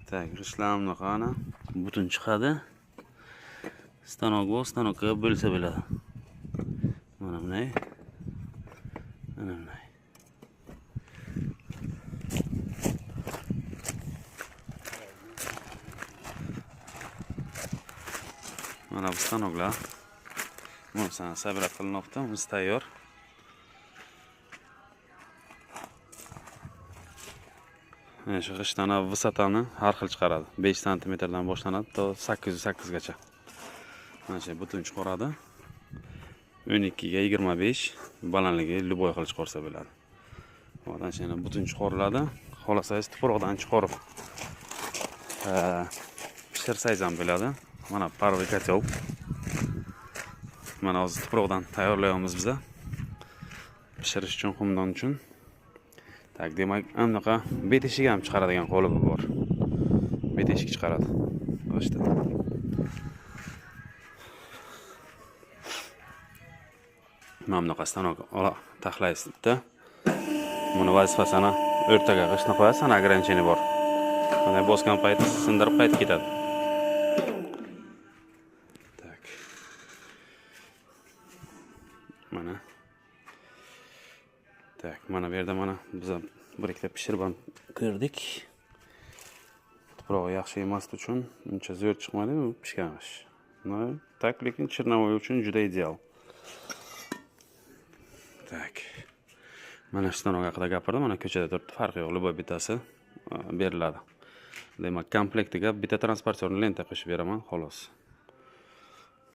Tak, g'ishtlarni qana butun chiqadi. Stanokga bo'lsa bo'ladi. Mana bunday. Mana bunday. Mana bu stanoklar. Bunu sana sabrat qilinmoqda, biz tayyor. Mana shu g'ishtdan vысотani har xil chiqaradi. 5 cm dan boshlanadi to 808 gacha. Mana shu butun chiqaradi. 12 ga 25, balandligi любой xil chiqarsa bo'ladi. Mana shuni butun chiqariladi. Xohlasangiz tuproqdan chiqarib pishirsangiz ham bo'ladi. Mana parvoy kotel. Mana hozir tuproqdan tayyorlayapmiz biz. Pishirish uchun, xumdon uchun. Tak, demak, anaqa bet eshigi ham chiqaradigan qolibi bor. Bet eshik chiqaradi. G'ishtdan. Mana bunaqa stanok taxlaysizda. Buni vazifasini o'rtaga g'ishtni qo'yasiz, ana ограничение bor. Mana bosgan payti sindirib qaytib ketadi. Tak. Mana. Tak, mana bu yerda mana biz bir ikkita pishirib ham ko'rdik. Tuprog'i yaxshi emasdi uchun uncha zo'r chiqmadi, u pishganish. Tak, lekin chirnovoy uchun juda ideal. Tak. Mana shu stanok haqida gapirdim, mana ko'chada turibdi, farqi yo'q, любой bitasi beriladi. Demak, komplektiga bitta transportyorni lenta qo'shib beraman, xolos.